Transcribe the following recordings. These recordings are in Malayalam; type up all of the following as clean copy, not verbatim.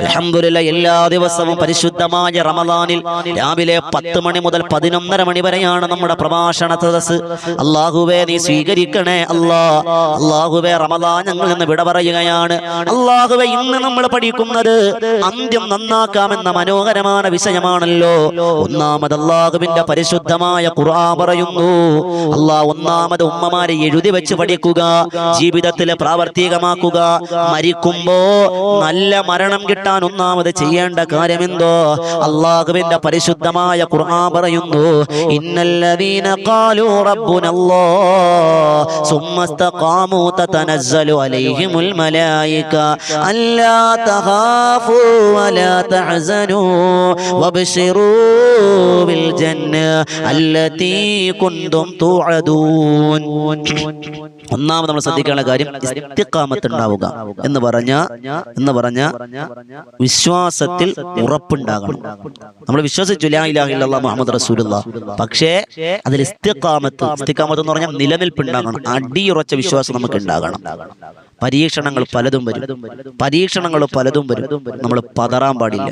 അൽഹംദുലില്ലാഹ് എല്ലാ ദിവസവും പരിശുദ്ധമായ റമദാനിൽ രാവിലെ 10 മണി മുതൽ 11:30 മണി വരെയാണ് നമ്മുടെ പ്രഭാഷണ സദസ്സ്. അല്ലാഹുവേ നീ സ്വീകരിക്കണേ അല്ലാഹുവേ റമദാൻ ഞങ്ങളിൽ നിന്ന് വിട പറയുകയാണ്. അല്ലാഹുവേ ഇന്ന് നമ്മൾ പഠിക്കുന്നത് അന്ത്യം നന്നാക്കാമെന്ന മനോഹരമായ വിഷയമാണല്ലോ. ഒന്നാമത് അല്ലാഹുവിന്റെ പരിശുദ്ധമായ ഖുർആൻ പറയുന്നു. ഒന്നാമത് ഉമ്മമാരെ എഴുതി വെച്ച് പഠിക്കുക, ജീവിതത്തിൽ പ്രാവർത്തികമാക്കുക. മരിക്കുമ്പോ നല്ല മരണം കിട്ടാൻ ഒന്നാമത് ചെയ്യേണ്ട കാര്യമെന്തോ അല്ലാഹുവിന്റെ പരിശുദ്ധമായ ഖുർആൻ പറയുന്നു. ഇന്നല്ലദീന ഖാലൂ റബ്ബുനല്ലാഹ് സുമ്മ ഇസ്തഖാമൂ തതനസ്സലു അലൈഹിമുൽ മലായിക അല്ലാ തഖാഫൂ വലാ തഹ്സനൂ വബ്ശിറൂ ബിൽ ജന്ന അല്ലതീ കുൻതും തുഅദൂൻ. ഒന്നാമത് നമ്മൾ ശ്രദ്ധിക്കേണ്ട കാര്യം ഇസ്തിഖാമത്ത് ഉണ്ടാവുക എന്ന് പറഞ്ഞ വിശ്വാസത്തിൽ ഉറപ്പുണ്ടാകണം. നമ്മൾ വിശ്വസിച്ചു ലാ ഇലാഹ ഇല്ലല്ലാഹ് മുഹമ്മദ് റസൂലുള്ളാഹ്, പക്ഷേ അതിൽ ഇസ്തിഖാമത്ത് എന്ന് പറഞ്ഞാൽ നിലനിൽപ്പുണ്ടാകണം. അടിയുറച്ച വിശ്വാസം നമുക്ക് ഉണ്ടാകണം. പരീക്ഷണങ്ങൾ പലതും വരും. നമ്മൾ പതറാൻ പാടില്ല,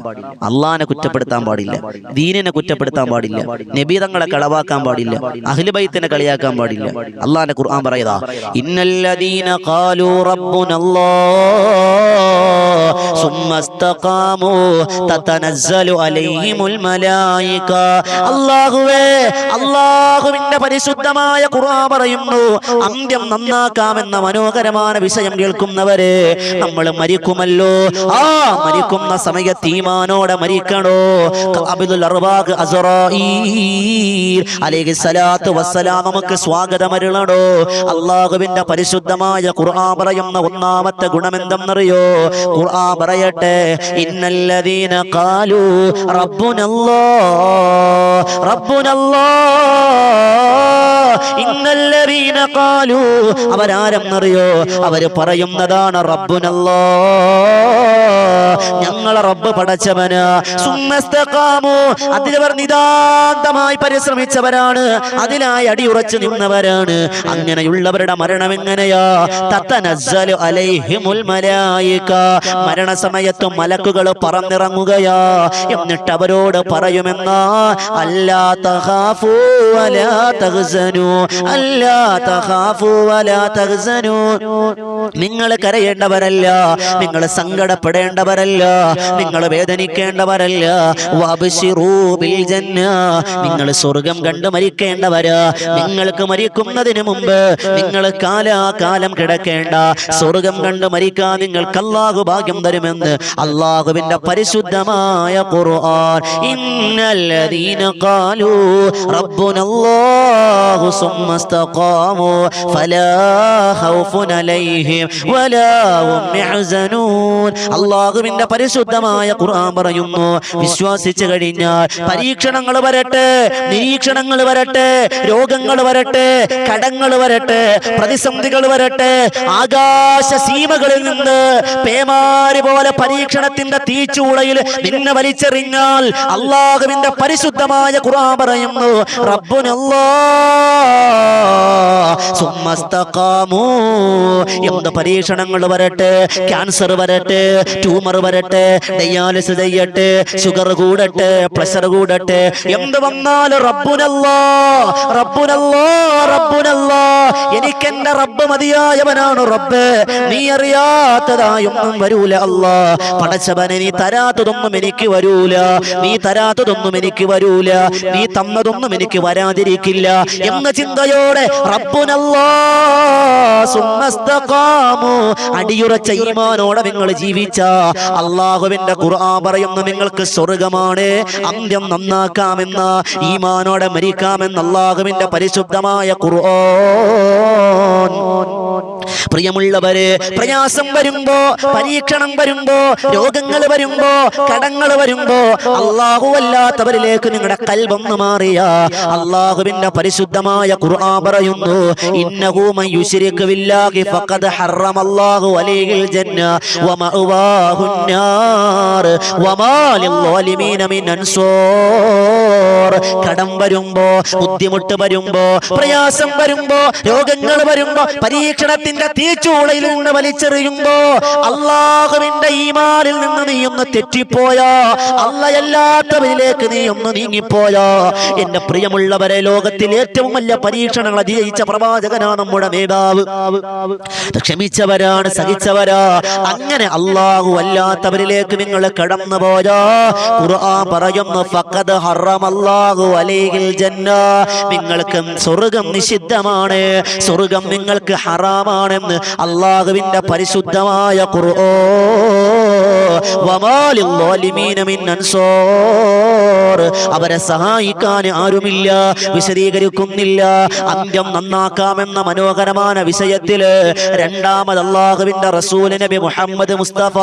അള്ളാഹിനെ കുറ്റപ്പെടുത്താൻ പാടില്ല, ദീനിനെ കുറ്റപ്പെടുത്താൻ പാടില്ല, നബിതങ്ങളെ കളവാക്കാൻ പാടില്ല, അഹ്ലു ബൈത്തിനെ കളിയാക്കാൻ പാടില്ല. അള്ളാഹിന്റെ ഖുർആൻ പറയുക, ഇന്നല്ലദീന ഖാലൂ റബ്ബുനല്ലാഹ് സുമ്മ ഇസ്തഖാമൂ തതനസ്സലു അലൈഹിമുൽ മലായിക. അല്ലാഹുവിന്റെ പരിശുദ്ധമായ ഖുർആൻ പറയുന്നു, അന്ത്യം നന്നാക്കാമെന്ന മനോഹരമായ വിഷയം കേൾക്കുന്നവരെ, നമ്മൾ മരിക്കുമല്ലോ. മരിക്കുന്ന സമയത്ത് ഈമാനോടെ മരിക്കണോ. അബ്ദുൽ അർവാഖ് അസ്റായീൽ അലൈഹിസ്സലാത്തു വസ്സലാം നമുക്ക് സ്വാഗതമരുളണോ. അല്ലാഹുവിന്റെ പരിശുദ്ധമായ ഖുർആൻ പറയുന്ന ഒന്നാമത്തെ ഗുണമെന്തെന്നറിയോ? ഖുർആൻ പറയട്ടെ, ഇന്നല്ലദീന ഖാലൂ റബ്ബുനല്ലാഹ് ഇന്നല്ലദീന ഖാലൂ, അവരാരെന്നറിയോ? അവര് പറയുന്നതാണ് റബ്ബുനല്ലാഹ്, ഞങ്ങളെ റബ്ബ് പടച്ചവന്. സുമ്മസ്തഖാമു, അതിലവർ നിതാന്തമായി പരിശ്രമിച്ചവരാണ്, അതിനായി അടിയുറച്ചു നിന്നവരാണ്. അങ്ങനെയുള്ളവരുടെ മരണം എങ്ങനെയാ? തതനസ്സലു അലൈഹിമുൽ മലായിക, മരണസമയത്ത് മലക്കുകൾ പറന്നിറങ്ങുകയാ. എന്നിട്ട് അവരോട് പറയുമെന്നാ, അല്ലാ തഖാഫൂ വലാ തഹ്സനൂ, അല്ലാ തഖാഫൂ വലാ തഹ്സനൂ, നിങ്ങൾ കരയേണ്ടവരല്ല, നിങ്ങൾ സങ്കടപ്പെടേണ്ടവരല്ല, നിങ്ങൾ വേദനിക്കേണ്ടവരല്ല. വബ്ശിറൂ ബിൽ ജന്ന, നിങ്ങൾ സ്വർഗം കണ്ട് മരിക്കേണ്ടവരാ. നിങ്ങൾക്ക് മരിക്കുന്നതിന് മുമ്പ് നിങ്ങൾ കാലാകാലം കിടക്കേണ്ട, സ്വർഗം കണ്ട് മരിക്കാൻ നിങ്ങൾക്ക് അല്ലാഹു ഭാഗ്യം തരുമെന്ന് അല്ലാഹുവിന്റെ പരിശുദ്ധമായ ഖുർആൻ. ഇന്നല്ലദീന ഖാലൂ റബ്ബുനല്ലാഹു സുമ്മ ഇസ്തഖാമൂ ഫലാ ഖൗഫുൻ അലൈഹിം വലാ ഹും യഹ്സനൂൻ. അല്ലാഹുവിന്റെ പരിശുദ്ധമായ ഖുർആൻ പറയുന്നു, വിശ്വസിച്ചു കഴിഞ്ഞാൽ പരീക്ഷണങ്ങൾ വരട്ടെ, നിരീക്ഷണങ്ങൾ വരട്ടെ, രോഗങ്ങൾ വരട്ടെ, കടങ്ങൾ വരട്ടെ, പ്രതിസന്ധികൾ വരട്ടെ, ആകാശ സീമകളിൽ നിന്ന് പേമാരി പോലെ പരീക്ഷണത്തിന്റെ തീച്ചൂളയിൽ നിന്നെ വലിച്ചെറിഞ്ഞാൽ അല്ലാഹുവിന്റെ പരിശുദ്ധമായ ഖുർആൻ പറയുന്നു, റബ്ബുനല്ലാഹ് സുമ്മ ഇസ്തഖാമൂ. എന്ത് പരീക്ഷണങ്ങൾ വരട്ടെ, ക്യാൻസർ വരട്ടെ, ട്യൂമർ വരട്ടെ, ഡയാലിസിസ് ചെയ്യട്ടെ, ഷുഗർ കൂടട്ടെ, പ്രഷർ കൂടട്ടെ, എന്ത് വന്നാലും റബ്ബുനല്ലാഹ് റബ്ബുനല്ലാഹ് റബ്ബുനല്ലാഹ്, എനിക്കെന്റെ റബ്ബ് മതിയായവനാണ് റബ്ബ്, നീ അറിയാത്തതായൊന്നും വരൂല. അല്ലാഹ് പടച്ചവനെ, നീ തരാത്തതൊന്നും എനിക്ക് വരൂല, നീ തരാത്തതൊന്നും എനിക്ക് വരൂല, നീ തന്നതൊന്നും എനിക്ക് വരാതിരിക്കില്ല എന്ന ചിന്തയോടെ റബ്ബുനല്ലാഹ് സുമ്മ ഇസ്തഖാമൂ, അടിയുറച്ച ഈമാനോടെ നിങ്ങൾ ജീവിച്ച അല്ലാഹുവിന്റെ ഖുർആൻ പറയുന്നു, നിങ്ങൾക്ക് സ്വർഗമാണ്, അന്ത്യം നന്നാക്കാമെന്ന, ഈമാനോടെ മരിക്കാമെന്ന് അല്ലാഹുവിന്റെ പരിശുദ്ധമായ ഖുർആൻ. പ്രിയമുള്ളവരെ, പ്രയാസം വരുമ്പോ, പരീക്ഷണം വരുമ്പോ, രോഗങ്ങൾ വരുമ്പോ, കടങ്ങൾ വരുമ്പോ അല്ലാഹു അല്ലാത്തവരിലേക്ക് നിങ്ങളുടെ കൽബൊന്ന് മാറിയ അല്ലാഹുവിന്റെ പരിശുദ്ധമായ ഖുർആൻ പറയുന്നു, ഇന്നഹു മൻ യുശ്രിക് ബില്ലാഹി ഫഖദ് ഹറമല്ലാഹു അലൈഹിൽ ജന്ന വമഅവാഹുൻ നാർ വമാ ലിൽ ളാലിമീന മിൻ അൻസാർ. കടം വരുമ്പോ, ബുദ്ധിമുട്ട് വരുമ്പോ, പ്രയാസം വരുമ്പോ, രോഗങ്ങൾ വരുമ്പോ, പരീക്ഷണത്തിന്റെ തീച്ചൂളയിൽ നിന്ന് വലിച്ചെറിയുമ്പോ, അള്ളാഹുവിന്റെ ഈമാനിൽ നിന്ന് നീ ഒന്ന് തെറ്റിപ്പോയാ, അള്ളയല്ലാത്തവരിലേക്ക് നീ ഒന്ന് നീങ്ങിപ്പോയാ, എന്റെ പ്രിയമുള്ളവരെ, ലോകത്തിൽ ഏറ്റവും വലിയ പരീക്ഷണങ്ങൾ അതിജയിച്ച പ്രവാചകനാ നമ്മുടെ നേതാവ്. ക്ഷമിച്ചവരാണ്, സഹിച്ചവരാ. അങ്ങനെ അള്ളാഹു അല്ലാത്തവരിലേക്ക് നിങ്ങൾ കടന്നു പോയാ, ഖുർആൻ പറയുന്നു, ഫഖദ് ഹറമല്ലാഹു അലൈഹിൽ ജന്ന, നിങ്ങൾക്ക് സ്വർഗ്ഗം നിഷിദ്ധമാണ്, സ്വർഗ്ഗം നിങ്ങൾക്ക് ഹറാമാണെന്ന് അള്ളാഹുവിന്റെ പരിശുദ്ധമായ ഖുർആൻ. വമാലിൽ ളാലിമീന മിൻ അൻസാർ, അവരെ സഹായിക്കാൻ ആരുമില്ല. വിശദീകരിക്കുന്നില്ല. അന്ത്യം നന്നാക്കാമെന്ന മനോഹരമായ വിഷയത്തില് രണ്ടാമത് അള്ളാഹുവിന്റെ റസൂൽ നബി മുഹമ്മദ് മുസ്തഫ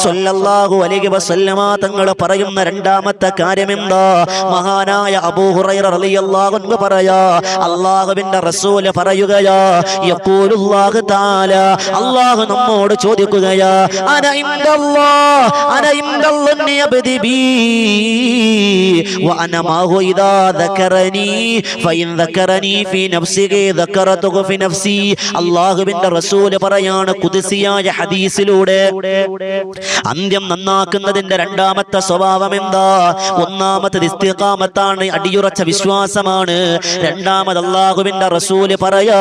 സ്വല്ലല്ലാഹു അലൈഹി വസല്ലമ തങ്ങൾ പറയുന്ന രണ്ടാമത്തെ കാര്യം എന്താ? മഹാനായ അബൂ ഹുറൈറ റളിയല്ലാഹു അൻഹു പറയാ, അള്ളാഹുവിന്റെ റസൂൽ പറയുകയാ, യഖൂലുല്ലാഹു തആല, അള്ളാഹു നമ്മോട് ചോദിക്കുകയാ, അന ഇൻദല്ലാഹ്, അന ഇൻദല്ലാഹി അബ്ദി ബി വഅന മാഹു ഇദാ ദക്കറനി ഫഇൻ ദക്കറനി ഫീ നഫ്സിഹി ദക്കറതുഹു ഫീ നഫ്സി. അള്ളാഹുവിന്റെ റസൂൽ പറയാണ് ഖുദ്സിയായ ഹദീസിലൂടെ, അന്ത്യം നന്നാക്കുന്നതിന്റെ രണ്ടാമത്തെ സ്വഭാവം എന്താ? ഒന്നാമത്തെ ഇസ്തിഖാമത്താണ്, അടിയുറച്ച വിശ്വാസമാണ്. രണ്ടാമത് അള്ളാഹുവിന്റെ റസൂല് പറയാ,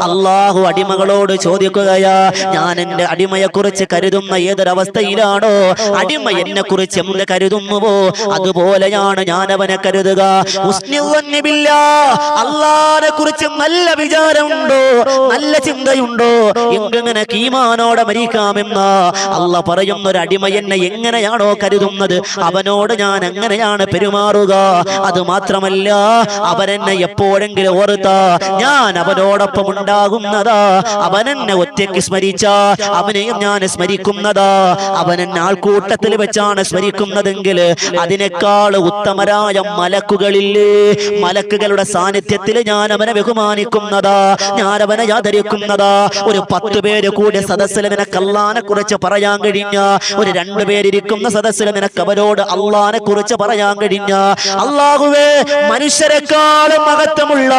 അള്ളാഹു അടിമകളോട് ചോദിക്കുകയാ, ഞാൻ എന്റെ അടിമയെ കുറിച്ച് കരുതുന്ന ഏതൊരവസ്ഥയിലാണോ അടിമ എന്നെ കുറിച്ച് എന്ത് കരുതുന്നുവോ അതുപോലെയാണ് ഞാൻ അവനെ കരുതുക. അള്ളാഹിനെ കുറിച്ച് നല്ല വിചാരമുണ്ടോ, നല്ല ചിന്തയുണ്ടോ, എങ്ങനെ ഈമാനോടെ മരിക്കാമെന്ന അള്ളാഹ് പറയുന്ന ഒരു അടിമ എന്നെ എങ്ങനെയാണോ കരുതുന്നത് അവനോട് ഞാൻ എങ്ങനെയാണ് പെരുമാറുക. അത് മാത്രമല്ല, അവനെന്നെ എപ്പോഴെങ്കിലും ഓർത്താ ഞാൻ അവനോടൊപ്പം ഉണ്ടാകുന്നതാ, അവനെന്നെ ഒറ്റയ്ക്ക് സ്മരിച്ച അവനെയും ഞാൻ സ്മരിക്കുന്നതാ, അവനെന്നെ ആൾക്കൂട്ടത്തിൽ വെച്ചാണ് സ്മരിക്കുന്നതെങ്കിൽ അതിനേക്കാൾ ഉത്തമരായ മലക്കുകളില്ലേ, മലക്കുകളുടെ സാന്നിധ്യത്തിൽ ഞാൻ അവനെ ബഹുമാനിക്കുന്നതാ, ഞാൻ അവനെ ആദരിക്കുന്നതാ. ഒരു 10 പേര് കൂടി സദസ്സിൽ നിനക്ക് അള്ളാഹിനെ കുറിച്ച് പറയാൻ കഴിഞ്ഞ, ഒരു 2 പേരിരിക്കുന്ന സദസ്സിൽ നിനക്ക് അവരോട് അള്ളാഹിനെ കുറിച്ച് പറയാൻ കഴിഞ്ഞ, അള്ളാഹുവേ, മനുഷ്യരെക്കാളും മഹത്വമുള്ള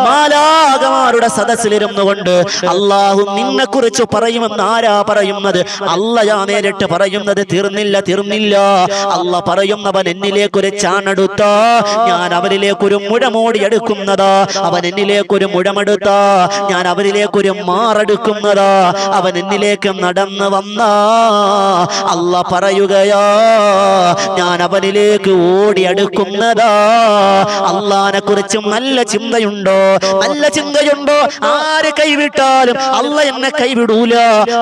മാലാഖമാരുടെ സദസ്സിലിരുന്നു കൊണ്ട് അള്ളാഹു നിന്നെ കുറിച്ച് പറയുമെന്ന് ആരാ പറയുന്നത്? അള്ളയാ നേരിട്ട് പറയുന്നത്. തീർന്നില്ല. അള്ള പറയുന്നവൻ എന്നിലേക്കൊരു ചാണെടുത്ത ഞാൻ അവരിലേക്കൊരു മുഴമോടി എടുക്കുന്നതാ, അവൻ എന്നിലേക്കൊരു മുഴമെടുത്ത ഞാൻ അവരിലേക്കൊരു മാറെടുക്കുന്നതാ, അവൻ എന്നിലേക്ക് നടന്നു വന്ന അള്ള പറയുകയാ, ഞാൻ അവനിലേക്ക് ഓടിയെടുക്കുന്നതാ. അള്ളാഹിനെ കുറിച്ചും നല്ല ചിന്തയുണ്ടോ? നല്ല ചിന്തയുണ്ടോ? ആര് കൈവിട്ടാലും അള്ള എന്നെ കൈവിടൂല,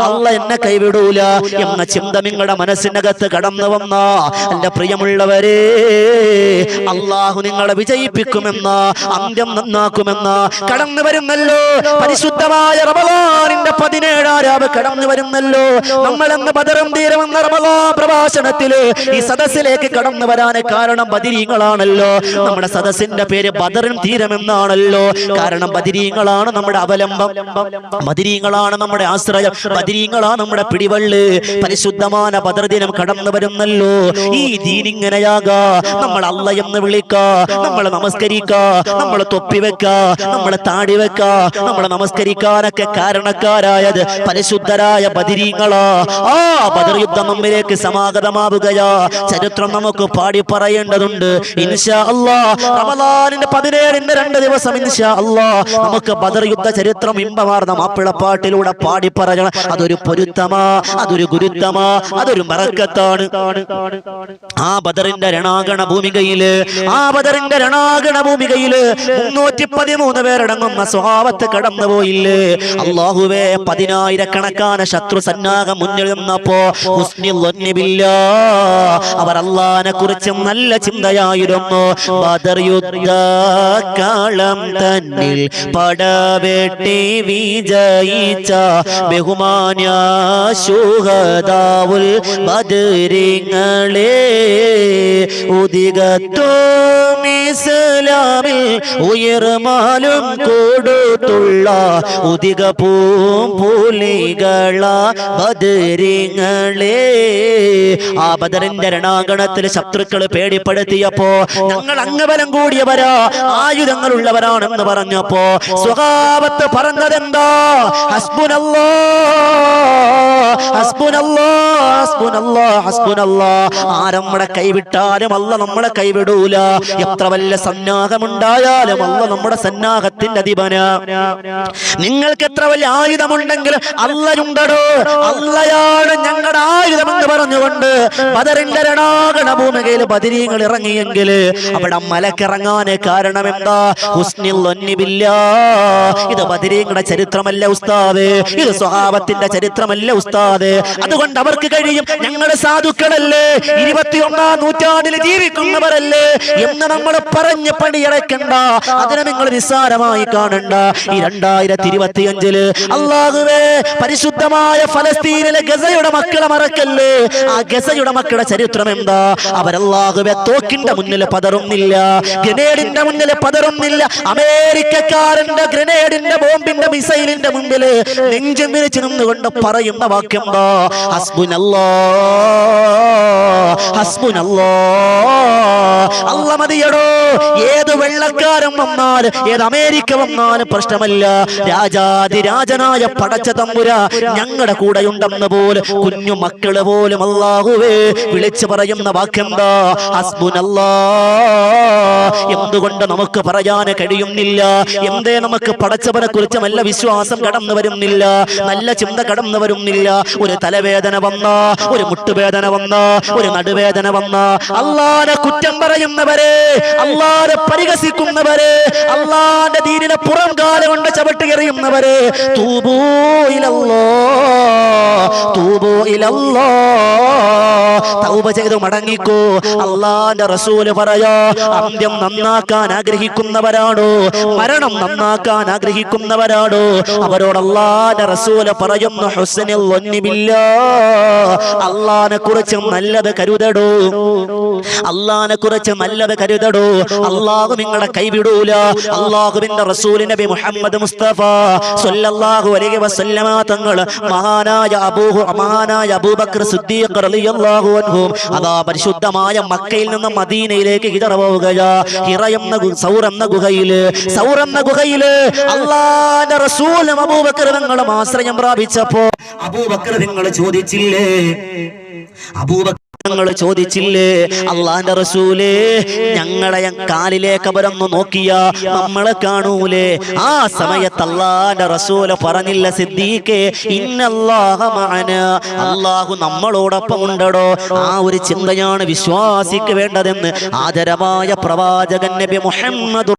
അള്ള എന്നെ കൈവിടൂല എന്ന ചിന്ത നിങ്ങളുടെ മനസ്സിനകത്ത് കടന്നു വന്ന എന്റെ പ്രിയമുള്ളവരെ, അള്ളാഹു നിങ്ങളെ വിജയിപ്പിക്കുമെന്ന, അന്ത്യം നന്നാക്കുമെന്ന കടന്നു വരുന്നല്ലോ. പരിശുദ്ധമായ റമളാനിന്റെ 17 രാവ് കടന്നു വരുന്നല്ലോ. നമ്മളെന്ന് ബദറും തീരുമെന്ന റമളാൻ പ്രഭാഷണത്തില് ഈ സദസ്സിലേക്ക് കടന്നു വരാൻ കാരണം ബദരീങ്ങളാണല്ലോ. നമ്മുടെ സദസ്സിന്റെ പേര് ബദറും തീരമെന്നാണല്ലോ. കാരണം ബദരീങ്ങളാണ് നമ്മുടെ അവലംബം, ബദരീങ്ങളാണ് നമ്മുടെ ആശ്രയം, ബദരീങ്ങളാണ് നമ്മുടെ പിടിവള്ള്. പരിശുദ്ധമായ ബദർ ദിനം കടന്നു വരുന്നല്ലോ. ഈ ദീനിങ്ങനെയാകാ, നമ്മൾ അള്ള എന്ന് വിളിക്കാ, നമ്മൾ നമസ്കരിക്കാ, നമ്മൾ തൊപ്പി വെക്കാ, നമ്മൾ താടി വെക്കാ, നമ്മൾ നമസ്കരിക്കാനൊക്കെ കാരണക്കാരായത് പരിശുദ്ധരായ ബദരീങ്ങളാ. ആ ബദർ യുദ്ധം നമ്മിലേക്ക് സമാഗതമാവുകയാ. ചരിത്രം നമുക്ക് പാടി പറയേണ്ടതുണ്ട്. ഇൻഷാ അല്ലാഹ് റമളാനിന്റെ 17ന്റെ 2 ദിവസം ഇൻഷാ അല്ലാഹ് നമുക്ക് ബദർ യുദ്ധ ചരിത്രം ഇമ്പമാർന്ന മാപ്പിളപ്പാട്ടിലൂടെ പാടി പറയണം. അതൊരു പൊരുത്തമാ, അതൊരു ഗുരുത്തമാ, അതൊരു ബറക്കത്താണ്. ആ ബദറിന്റെ രണാഗണ ഭൂമികയില്, ആ ബദറിന്റെ രണാഗണ ഭൂമികയില് 313 പേരടങ്ങുന്ന സ്വഹാബത്ത് കടന്നുപോയില്ലേ. അല്ലാഹുവേ, 10,000-കണക്കാന ശത്രു സന്നാഹം മുന്നിൽ നിന്നപ്പോ ഹുസ്നുൽ ളന്നി ബില്ലാഹ്, അവർ അല്ലാഹനെ കുറിച്ച് നല്ല ചിന്തയായിരുന്നു. ബദർ യുദ്ധക്കളം തന്നിൽ പടവെട്ടി വിജയിച്ച ബഹുമാന്യ ശുഹദാവുൽ ബദരിങ്ങളെ, ഉദികത്തും ഇസ്ലാമിൽ ഉയർമാലും കൊടുത്തുള്ള ഉദിക പൂമ്പുലികള ബദരിങ്ങളെ. ആ ബദറിന്റെ രണാങ്കണത്തിൽ ശത്രുക്കൾ പേടിപ്പെടുത്തി വെളിപ്പെടുത്തിയപ്പോ ഞങ്ങൾ അംഗബലം കൂടിയവരാ, ആയുധങ്ങളുള്ളവരാണെന്ന് പറഞ്ഞപ്പോ സ്വഹാബത്ത് പറഞ്ഞതെന്താ? ഹസ്ബുനല്ലാഹ് ഹസ്ബുനല്ലാഹ് ഹസ്ബുനല്ലാഹ് ഹസ്ബുനല്ലാഹ്. ആരമ്മടെ കൈവിട്ടാലും അല്ല നമ്മളെ കൈവിടൂല. എത്ര വലിയ സന്നാഹമുണ്ടായാലും അല്ല നമ്മുടെ സന്നാഹത്തിന്റെ അധിപനാ. നിങ്ങൾക്ക് എത്ര വലിയ ആയുധമുണ്ടെങ്കിലും അല്ലയുണ്ടോ, അല്ലയാണ് ഞങ്ങളുടെ ആയുധം എന്ന് പറഞ്ഞുകൊണ്ട് ബദറിന്റെ രണാകണ ഭൂമികയിൽ ബദരീങ്ങൾ ഇറങ്ങിയെങ്കിൽ അവിടെ മലക്കിറങ്ങാൻ കാരണം എന്താ? ഹുസ്നിൽ ളന്നി ബില്ലാഹ്. ഇത് ബദരീങ്ങളുടെ ചരിത്രമല്ല ഉസ്താദ്, ഇത് സ്വഹാബത്തിന്റെ ചരിത്രമല്ല ഉസ്താദ്. അതുകൊണ്ട് അവർക്ക് കഴിയും, ഞങ്ങളുടെ സാധുക്കളല്ലേ, 21ാം നൂറ്റാണ്ടിൽ ജീവിക്കുന്നവരല്ലേ എന്ന് നമ്മൾ പറഞ്ഞ് പണിയടക്കണ്ട. അതിനെ നിങ്ങൾ നിസ്സാരമായി കാണണ്ട. ഈ 2025 അല്ലാഹുവേ പരിശുദ്ധമായ ഫലസ്തീനിലെ ഗസയുടെ മക്കളെ മറക്കല്ലേ. ആ ഗസയുടെ മക്കളുടെ ചരിത്രം എന്താ? അവരല്ലാഹുവേ തോക്കിന്റെ മുന്നിൽ പതറുന്നില്ല, ഗ്രനേഡിന്റെ മുന്നിൽ പതറുന്നില്ല. അമേരിക്കക്കാരന്റെ ഗ്രനേഡിന്റെ ബോംബിന്റെ മിസൈലിന്റെ മുമ്പിൽ നെഞ്ചും വിരിച്ചു നിന്നുകൊണ്ട് പറയുന്ന വാക്യം എന്താ? ഹസ്ബുനല്ലാഹ് ഹസ്ബുനല്ലാഹ്. അല്ലാഹ് മതിയടോ. ഏത് വെള്ളക്കാരൻ വന്നാലും ഏത് അമേരിക്ക വന്നാലും പ്രശ്നമല്ല. രാജാതിരാജനായ പടച്ച തമ്പുര ഞങ്ങളുടെ കൂടെയുണ്ടെന്ന് പോലും കുഞ്ഞു മക്കള് പോലും അല്ലാഹുവേ വിളിച്ചു പറയുന്ന വാക്യം എന്താ? ഹസ്ബുനല്ലാഹ്. എന്തുകൊണ്ട് നമുക്ക് പറയാൻ കഴിയുന്നില്ല? എന്തേ നമുക്ക് പടച്ചവനെ കുറിച്ച് നല്ല വിശ്വാസം കടന്നു വരുന്നില്ല, നല്ല ചിന്ത കടന്നു വരുന്നില്ല? ഒരു തലവേദന വന്ന, ഒരു മുട്ടുവേദന വന്ന, ഒരു നടുവേദന വന്ന അല്ലാഹുവിനെ കുറ്റം പറയുന്നവരെ, അല്ലാഹുവിനെ പരിഹസിക്കുന്നവരെ, അല്ലാഹുവിന്റെ ദീനിനെ പുറം കാലം കൊണ്ട് ചവിട്ടി എറിയുന്നവരെ, തൂബൂ ഇലല്ലാഹ്, തൂബൂ ഇലല്ലാഹ്, തൗബ ചെയ്തു മടങ്ങിക്കോ. അല്ലാഹുവിന്റെ റസൂല് പറയാ, അന്ത്യം നന്നാക്കാൻ ആഗ്രഹിക്കുന്നവരാണോ, മരണം നന്നാക്കാൻ ആഗ്രഹിക്കുന്നവരാണോ, അവരോട് അല്ലാഹുവിന്റെ റസൂല് പറയുന്നു, ഹുസ്നിൽ ളന്നി ബില്ലാഹ്. അല്ലാഹുവിനെ കുറിച്ച് നല്ലത് കരുതടോ, അല്ലാഹുവിനെ കുറിച്ച് നല്ലത് കരുതടോ. അല്ലാഹു നിങ്ങളെ കൈവിടൂല. അല്ലാഹുവിന്റെ റസൂൽ നബി മുഹമ്മദ് മുസ്തഫ സ്വല്ലല്ലാഹു അലൈഹി വസല്ലമ തങ്ങൾ മഹാനായ അബൂബക്കർ സിദ്ദീഖ് റളിയല്ലാഹു അൻഹു അതാ പരിശുദ്ധമായ മക്കയിൽ നിന്ന് മദീനയിലേക്ക് ഹിജറ പോവുകയാ. ഹിറ എന്ന സൗർ എന്ന ഗുഹയില് അല്ലാഹുവിന്റെ റസൂൽ അബൂബക്കർ തങ്ങളും ആശ്രയം പ്രാപിച്ചപ്പോ അബൂബക്കർ നിങ്ങൾ ചോദിച്ചില്ലേ, അള്ളാന്റെ റസൂലേ, ഞങ്ങളെ കാലിലേക്ക് അവരൊന്ന് നോക്കിയ നമ്മളെ കാണൂലേ? ആ സമയത്ത് അള്ളാന്റെ റസൂല് പറഞ്ഞില്ല, സിദ്ദീഖേ, ഇന്നല്ലാഹ മഅനാ, അള്ളാഹു നമ്മളോടൊപ്പം ഉണ്ടടോ. ആ ഒരു ചിന്തയാണ് വിശ്വാസിക്ക് വേണ്ടതെന്ന് ആദരവായ പ്രവാചകൻ നബി മുഹമ്മദ്